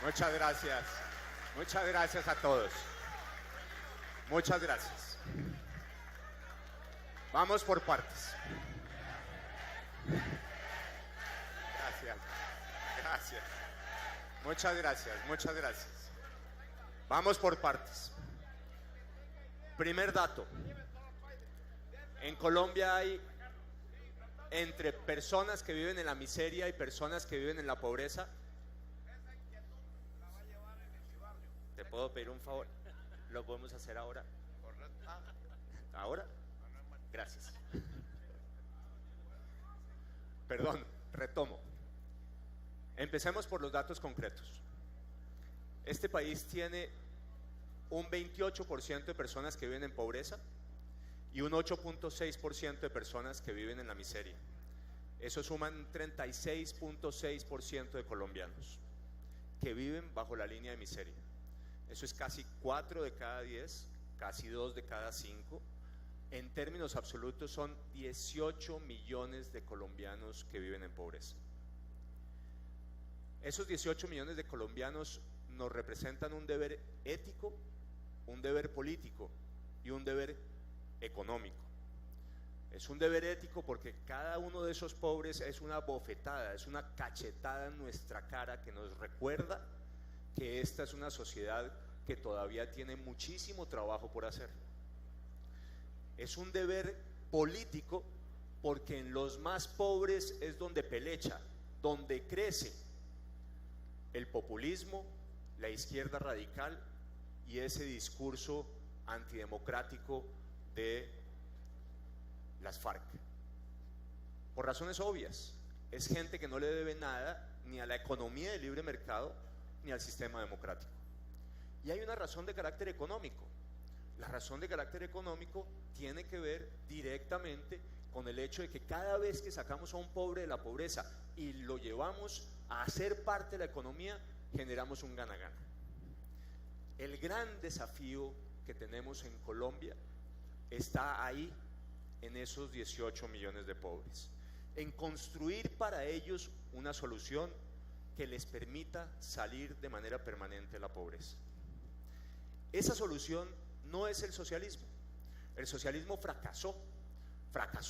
Muchas gracias. Muchas gracias a todos. Muchas gracias. Vamos por partes. Gracias. Gracias. Muchas gracias. Muchas gracias. Vamos por partes. Primer dato. En Colombia hay entre personas que viven en la miseria y personas que viven en la pobreza. ¿Te puedo pedir un favor? ¿Lo podemos hacer ahora? ¿Ahora? Gracias. Perdón, retomo. Empecemos por los datos concretos. Este país tiene un 28% de personas que viven en pobreza y un 8.6% de personas que viven en la miseria. Eso suman 36.6% de colombianos que viven bajo la línea de miseria. Eso es casi 4 de cada 10, casi 2 de cada 5. En términos absolutos son 18 millones de colombianos que viven en pobreza. Esos 18 millones de colombianos nos representan un deber ético, un deber político y un deber económico. Es un deber ético porque cada uno de esos pobres es una bofetada, es una cachetada en nuestra cara que nos recuerda que esta es una sociedad que todavía tiene muchísimo trabajo por hacer. Es un deber político porque en los más pobres es donde pelecha, donde crece el populismo, la izquierda radical y ese discurso antidemocrático de las FARC. Por razones obvias, es gente que no le debe nada ni a la economía de libre mercado ni al sistema democrático. Y hay una razón de carácter económico. La razón de carácter económico tiene que ver directamente con el hecho de que cada vez que sacamos a un pobre de la pobreza y lo llevamos a ser parte de la economía, generamos un gana-gana. El gran desafío que tenemos en Colombia está ahí, en esos 18 millones de pobres, en construir para ellos una solución que les permita salir de manera permanente de la pobreza. Esa solución no es el socialismo. El socialismo fracasó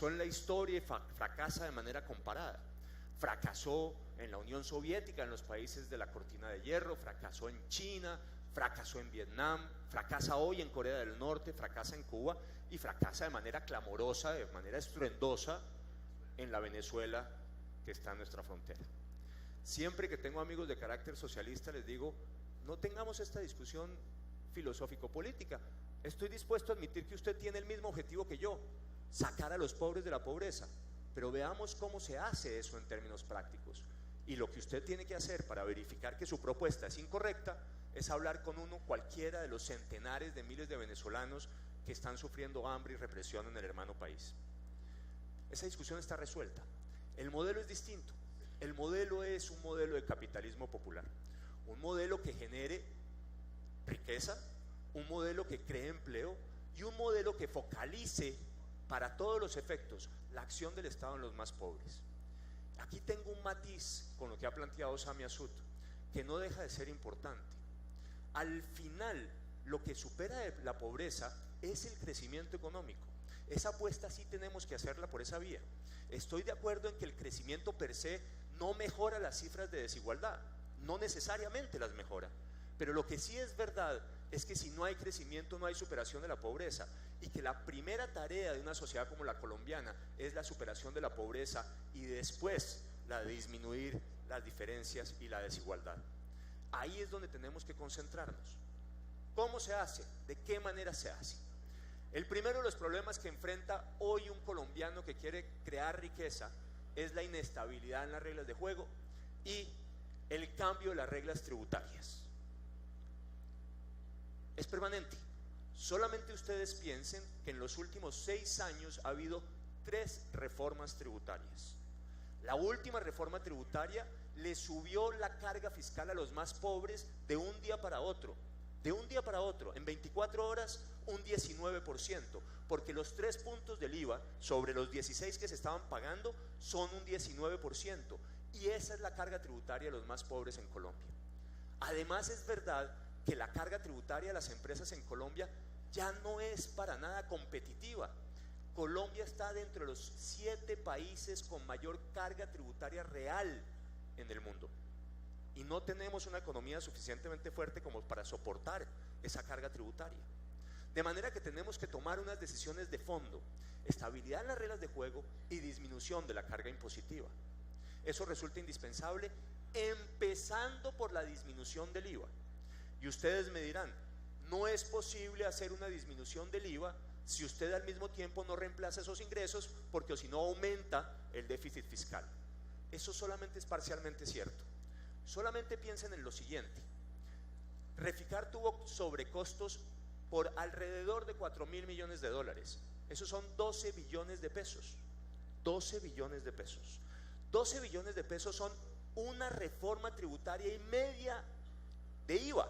en la historia y fracasa de manera comparada. Fracasó en la Unión Soviética, en los países de la cortina de hierro, fracasó en China, fracasó en Vietnam, fracasa hoy en Corea del Norte, fracasa en Cuba y fracasa de manera clamorosa, de manera estruendosa en la Venezuela que está en nuestra frontera. Siempre que tengo amigos de carácter socialista les digo, no tengamos esta discusión filosófico-política. Estoy dispuesto a admitir que usted tiene el mismo objetivo que yo, sacar a los pobres de la pobreza, pero veamos cómo se hace eso en términos prácticos. Y lo que usted tiene que hacer para verificar que su propuesta es incorrecta es hablar con cualquiera de los centenares de miles de venezolanos que están sufriendo hambre y represión en el hermano país. Esa discusión está resuelta. El modelo es distinto. El modelo es un modelo de capitalismo popular, un modelo que genere riqueza, un modelo que cree empleo y un modelo que focalice para todos los efectos la acción del Estado en los más pobres. Aquí tengo un matiz con lo que ha planteado Sami Asud, que no deja de ser importante. Al final, lo que supera la pobreza es el crecimiento económico. Esa apuesta sí tenemos que hacerla por esa vía. Estoy de acuerdo en que el crecimiento per se no mejora las cifras de desigualdad, no necesariamente las mejora, pero lo que sí es verdad es que si no hay crecimiento no hay superación de la pobreza, y que la primera tarea de una sociedad como la colombiana es la superación de la pobreza y después la de disminuir las diferencias y la desigualdad. Ahí es donde tenemos que concentrarnos. ¿Cómo se hace? ¿De qué manera se hace? El primero de los problemas que enfrenta hoy un colombiano que quiere crear riqueza es la inestabilidad en las reglas de juego y el cambio de las reglas tributarias. Es permanente. Solamente ustedes piensen que en los últimos 6 años ha habido 3 reformas tributarias. La última reforma tributaria le subió la carga fiscal a los más pobres de un día para otro. De un día para otro, en 24 horas, un 19%, porque los 3 puntos del IVA sobre los 16 que se estaban pagando son un 19%, y esa es la carga tributaria de los más pobres en Colombia. Además, es verdad que la carga tributaria de las empresas en Colombia ya no es para nada competitiva. Colombia está dentro de los 7 países con mayor carga tributaria real en el mundo. Y no tenemos una economía suficientemente fuerte como para soportar esa carga tributaria. De manera que tenemos que tomar unas decisiones de fondo: estabilidad en las reglas de juego y disminución de la carga impositiva. Eso resulta indispensable, empezando por la disminución del IVA. Y ustedes me dirán, no es posible hacer una disminución del IVA si usted al mismo tiempo no reemplaza esos ingresos, porque si no aumenta el déficit fiscal. Eso solamente es parcialmente cierto. Solamente piensen en lo siguiente: Reficar tuvo sobrecostos por alrededor de 4.000 millones de dólares. Esos son 12 billones de pesos. 12 billones de pesos. 12 billones de pesos son una reforma tributaria y media de IVA.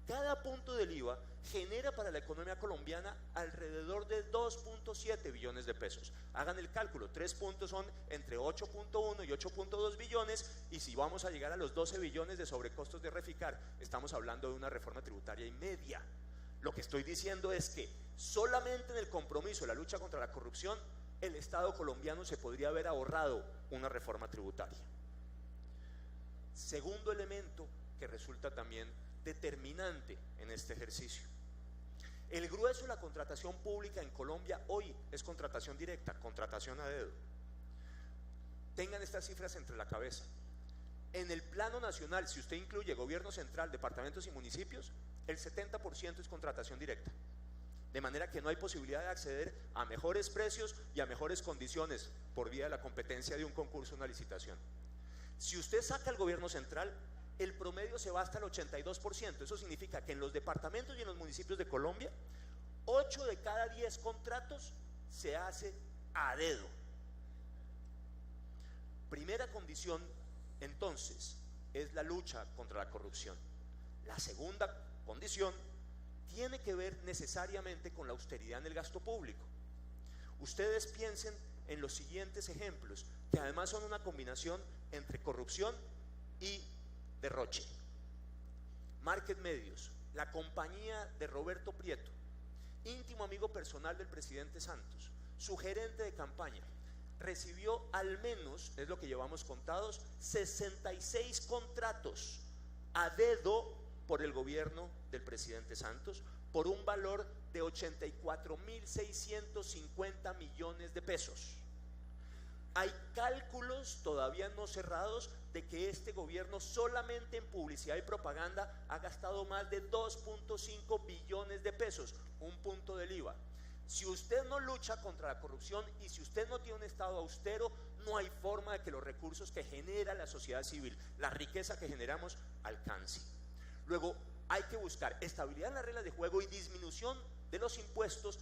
Cada punto del IVA genera para la economía colombiana alrededor de 2.7 billones de pesos. Hagan el cálculo: 3 puntos son entre 8.1 y 8.2 billones, y si vamos a llegar a los 12 billones de sobrecostos de Reficar, estamos hablando de una reforma tributaria y media. Lo que estoy diciendo es que solamente en el compromiso de la lucha contra la corrupción, el Estado colombiano se podría haber ahorrado una reforma tributaria. Segundo elemento que resulta también determinante en este ejercicio: el grueso de la contratación pública en Colombia hoy es contratación directa, contratación a dedo. Tengan estas cifras entre la cabeza. En el plano nacional, si usted incluye gobierno central, departamentos y municipios, el 70% es contratación directa. De manera que no hay posibilidad de acceder a mejores precios y a mejores condiciones por vía de la competencia de un concurso o una licitación. Si usted saca el gobierno central, el promedio se va hasta el 82%. Eso significa que en los departamentos y en los municipios de Colombia, 8 de cada 10 contratos se hace a dedo. Primera condición, entonces, es la lucha contra la corrupción. La segunda condición tiene que ver necesariamente con la austeridad en el gasto público. Ustedes piensen en los siguientes ejemplos, que además son una combinación entre corrupción y derroche. Market Medios, la compañía de Roberto Prieto, íntimo amigo personal del presidente Santos, su gerente de campaña, recibió al menos, es lo que llevamos contados, 66 contratos a dedo por el gobierno del presidente Santos, por un valor de 84.650 millones de pesos. Hay cálculos todavía no cerrados de que este gobierno solamente en publicidad y propaganda ha gastado más de 2.5 billones de pesos, un punto del IVA. Si usted no lucha contra la corrupción y si usted no tiene un Estado austero, no hay forma de que los recursos que genera la sociedad civil, la riqueza que generamos, alcance. Luego, hay que buscar estabilidad en las reglas de juego y disminución de los impuestos,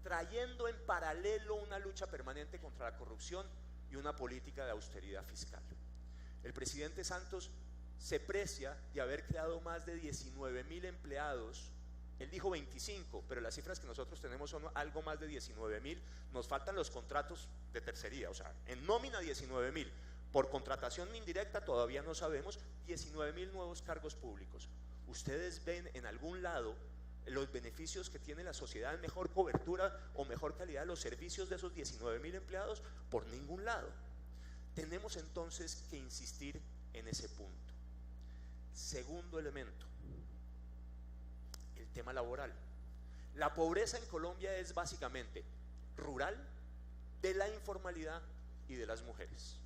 trayendo en paralelo una lucha permanente contra la corrupción y una política de austeridad fiscal. El presidente Santos se precia de haber creado más de 19.000 empleados. Él dijo 25, pero las cifras que nosotros tenemos son algo más de 19.000. Nos faltan los contratos de tercería, o sea, en nómina 19.000. Por contratación indirecta todavía no sabemos, 19.000 nuevos cargos públicos. Ustedes ven en algún lado los beneficios que tiene la sociedad, mejor cobertura o mejor calidad de los servicios de esos 19.000 empleados. Por ningún lado. Tenemos entonces que insistir en ese punto. Segundo elemento, el tema laboral. La pobreza en Colombia es básicamente rural, de la informalidad y de las mujeres.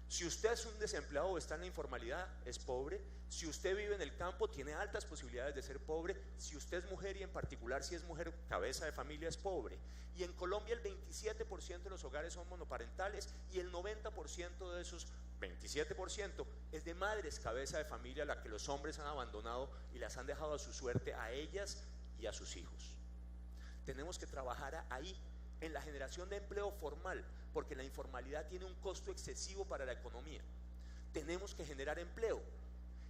Si usted es un desempleado o está en la informalidad, es pobre. Si usted vive en el campo, tiene altas posibilidades de ser pobre. Si usted es mujer, y en particular si es mujer cabeza de familia, es pobre. Y en Colombia el 27% de los hogares son monoparentales y el 90% de esos 27% es de madres cabeza de familia, a la que los hombres han abandonado y las han dejado a su suerte a ellas y a sus hijos. Tenemos que trabajar ahí, en la generación de empleo formal, porque la informalidad tiene un costo excesivo para la economía. Tenemos que generar empleo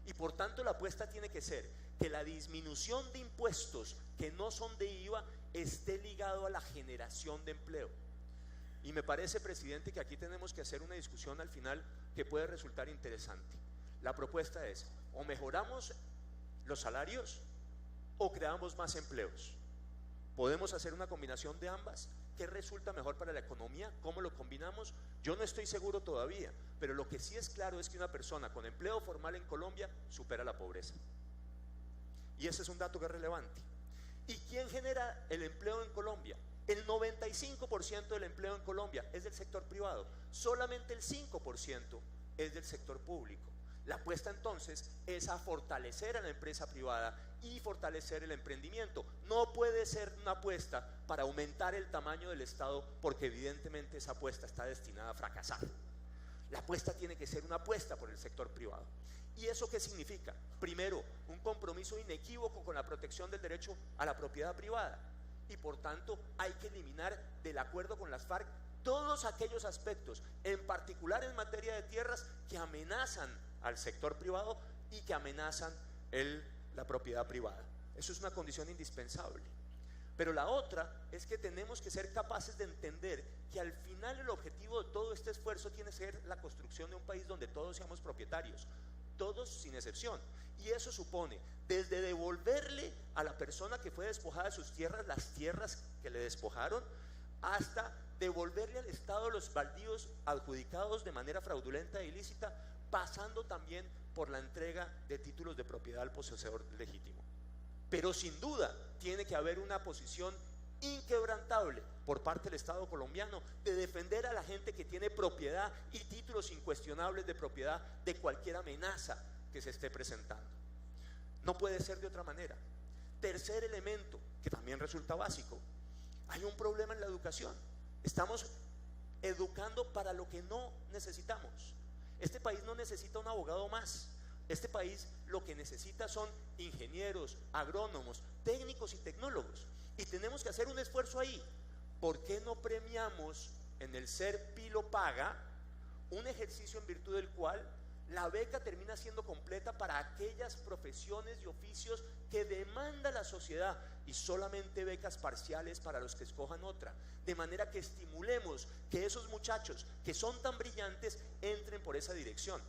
y por tanto la apuesta tiene que ser que la disminución de impuestos que no son de IVA esté ligado a la generación de empleo. Y me parece, presidente, que aquí tenemos que hacer una discusión al final que puede resultar interesante. La propuesta es: o mejoramos los salarios o creamos más empleos. ¿Podemos hacer una combinación de ambas? ¿Qué resulta mejor para la economía? ¿Cómo lo combinamos? Yo no estoy seguro todavía, pero lo que sí es claro es que una persona con empleo formal en Colombia supera la pobreza. Y ese es un dato que es relevante. ¿Y quién genera el empleo en Colombia? El 95% del empleo en Colombia es del sector privado, solamente el 5% es del sector público. La apuesta entonces es a fortalecer a la empresa privada y fortalecer el emprendimiento. No puede ser una apuesta para aumentar el tamaño del Estado, porque evidentemente esa apuesta está destinada a fracasar. La apuesta tiene que ser una apuesta por el sector privado. ¿Y eso qué significa? Primero, un compromiso inequívoco con la protección del derecho a la propiedad privada. Y por tanto hay que eliminar del acuerdo con las FARC todos aquellos aspectos, en particular en materia de tierras, que amenazan al sector privado y que amenazan la propiedad privada. Eso es una condición indispensable. Pero la otra es que tenemos que ser capaces de entender que al final el objetivo de todo este esfuerzo tiene que ser la construcción de un país donde todos seamos propietarios, todos sin excepción. Y eso supone desde devolverle a la persona que fue despojada de sus tierras las tierras que le despojaron, hasta devolverle al Estado los baldíos adjudicados de manera fraudulenta e ilícita, pasando también por la entrega de títulos de propiedad al poseedor legítimo. Pero sin duda tiene que haber una posición inquebrantable por parte del Estado colombiano de defender a la gente que tiene propiedad y títulos incuestionables de propiedad de cualquier amenaza que se esté presentando. No puede ser de otra manera. Tercer elemento, que también resulta básico: hay un problema en la educación. Estamos educando para lo que no necesitamos. Este país no necesita un abogado más. Este país lo que necesita son ingenieros, agrónomos, técnicos y tecnólogos. Y tenemos que hacer un esfuerzo ahí. ¿Por qué no premiamos en el Ser Pilo Paga un ejercicio en virtud del cual la beca termina siendo completa para aquellas profesiones y oficios que demanda la sociedad, y solamente becas parciales para los que escojan otra? De manera que estimulemos que esos muchachos que son tan brillantes entren por esa dirección.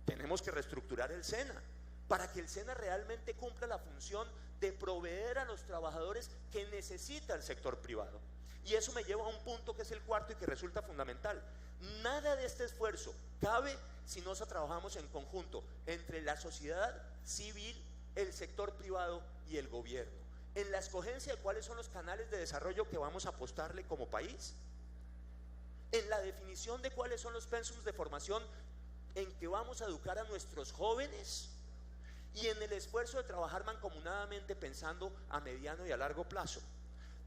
Tenemos que reestructurar el SENA para que el SENA realmente cumpla la función de proveer a los trabajadores que necesita el sector privado. Y eso me lleva a un punto que es el cuarto y que resulta fundamental. Nada de este esfuerzo cabe si no trabajamos en conjunto entre la sociedad civil, el sector privado y el gobierno, en la escogencia de cuáles son los canales de desarrollo que vamos a apostarle como país, en la definición de cuáles son los pensums de formación en que vamos a educar a nuestros jóvenes, y en el esfuerzo de trabajar mancomunadamente pensando a mediano y a largo plazo.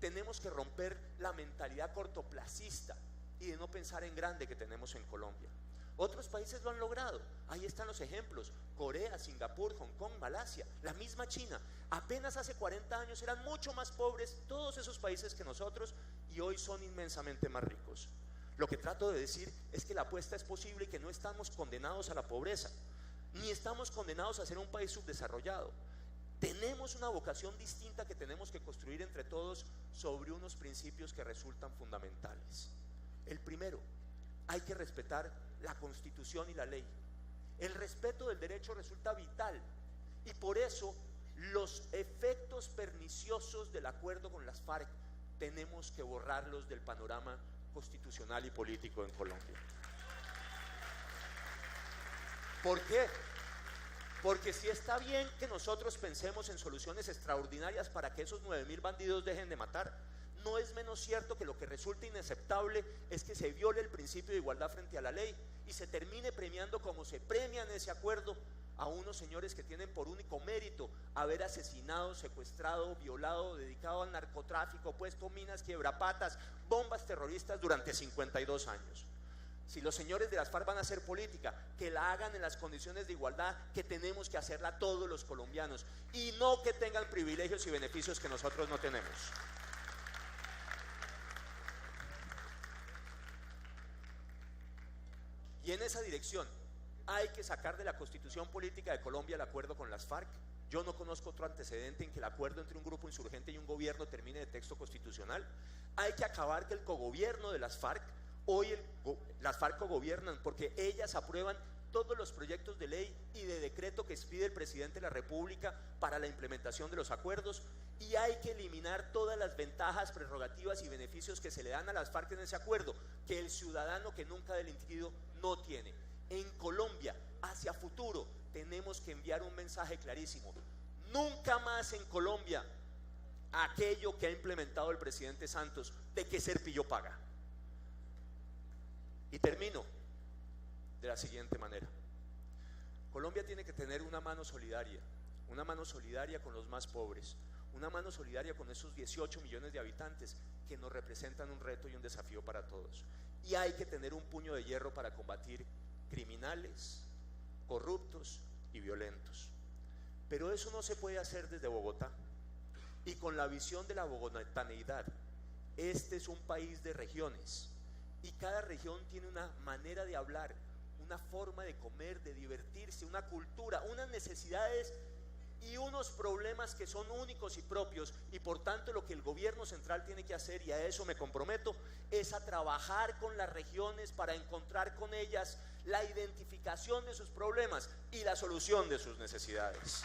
Tenemos que romper la mentalidad cortoplacista y de no pensar en grande que tenemos en Colombia. Otros países lo han logrado, ahí están los ejemplos: Corea, Singapur, Hong Kong, Malasia, la misma China. Apenas hace 40 años eran mucho más pobres todos esos países que nosotros, y hoy son inmensamente más ricos. Lo que trato de decir es que la apuesta es posible y que no estamos condenados a la pobreza, ni estamos condenados a ser un país subdesarrollado. Tenemos una vocación distinta que tenemos que construir entre todos sobre unos principios que resultan fundamentales. El primero: hay que respetar la Constitución y la ley. El respeto del derecho resulta vital, y por eso los efectos perniciosos del acuerdo con las FARC tenemos que borrarlos del panorama constitucional y político en Colombia. ¿Por qué? Porque si está bien que nosotros pensemos en soluciones extraordinarias para que esos 9.000 bandidos dejen de matar, no es menos cierto que lo que resulta inaceptable es que se viole el principio de igualdad frente a la ley y se termine premiando, como se premia en ese acuerdo, a unos señores que tienen por único mérito haber asesinado, secuestrado, violado, dedicado al narcotráfico, puesto minas, quiebrapatas, bombas terroristas durante 52 años. Si los señores de las FARC van a hacer política, que la hagan en las condiciones de igualdad que tenemos que hacerla todos los colombianos, y no que tengan privilegios y beneficios que nosotros no tenemos. Y en esa dirección hay que sacar de la Constitución Política de Colombia el acuerdo con las FARC. Yo no conozco otro antecedente en que el acuerdo entre un grupo insurgente y un gobierno termine de texto constitucional. Hay que acabar que el cogobierno de las FARC, hoy las FARC cogobiernan porque ellas aprueban todos los proyectos de ley y de decreto que expide el presidente de la República para la implementación de los acuerdos, y hay que eliminar todas las ventajas, prerrogativas y beneficios que se le dan a las FARC en ese acuerdo, que el ciudadano que nunca ha delinquido no tiene. En Colombia, hacia futuro, tenemos que enviar un mensaje clarísimo: nunca más en Colombia aquello que ha implementado el presidente Santos de que ser pillo paga. Y termino de la siguiente manera: Colombia tiene que tener una mano solidaria con los más pobres, una mano solidaria con esos 18 millones de habitantes que nos representan un reto y un desafío para todos. Y hay que tener un puño de hierro para combatir criminales, corruptos y violentos. Pero eso no se puede hacer desde Bogotá y con la visión de la bogotaneidad. Este es un país de regiones y cada región tiene una manera de hablar, una forma de comer, de divertirse, una cultura, unas necesidades y unos problemas que son únicos y propios, y por tanto lo que el gobierno central tiene que hacer, y a eso me comprometo, es a trabajar con las regiones para encontrar con ellas la identificación de sus problemas y la solución de sus necesidades.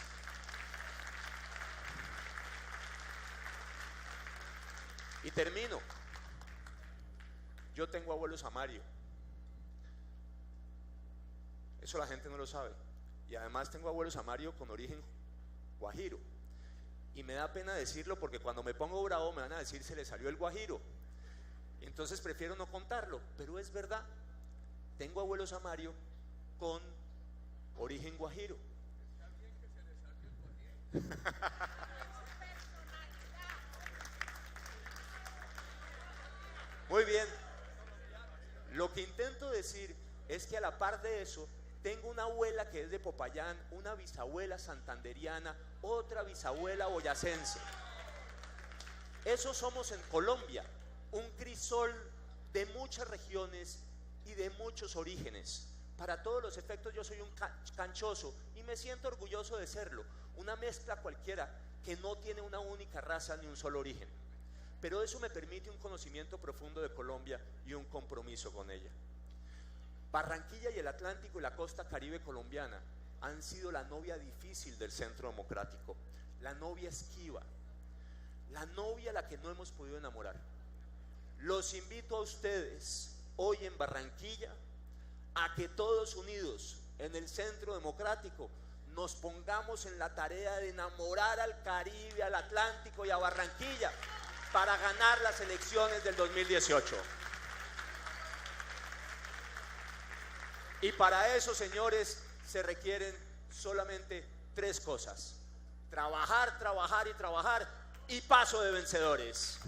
Y termino. Yo tengo abuelo samario. Eso la gente no lo sabe. Y además tengo abuelo samario con origen guajiro. Y me da pena decirlo porque cuando me pongo bravo me van a decir se le salió el guajiro. Y entonces prefiero no contarlo, pero es verdad. Tengo abuelo samario con origen guajiro. ¿Está bien que se le salga el guajiro? Muy bien. Lo que intento decir es que a la par de eso, tengo una abuela que es de Popayán, una bisabuela santanderiana, otra bisabuela boyacense. Eso somos en Colombia, un crisol de muchas regiones y de muchos orígenes. Para todos los efectos yo soy un canchoso y me siento orgulloso de serlo, una mezcla cualquiera que no tiene una única raza ni un solo origen. Pero eso me permite un conocimiento profundo de Colombia y un compromiso con ella. Barranquilla y el Atlántico y la costa caribe colombiana han sido la novia difícil del centro democrático, la novia esquiva, la novia a la que no hemos podido enamorar. Los invito a ustedes hoy en Barranquilla a que todos unidos en el centro democrático nos pongamos en la tarea de enamorar al Caribe, al Atlántico y a Barranquilla para ganar las elecciones del 2018. Y para eso, señores, se requieren solamente 3 cosas: trabajar, trabajar y trabajar, y paso de vencedores.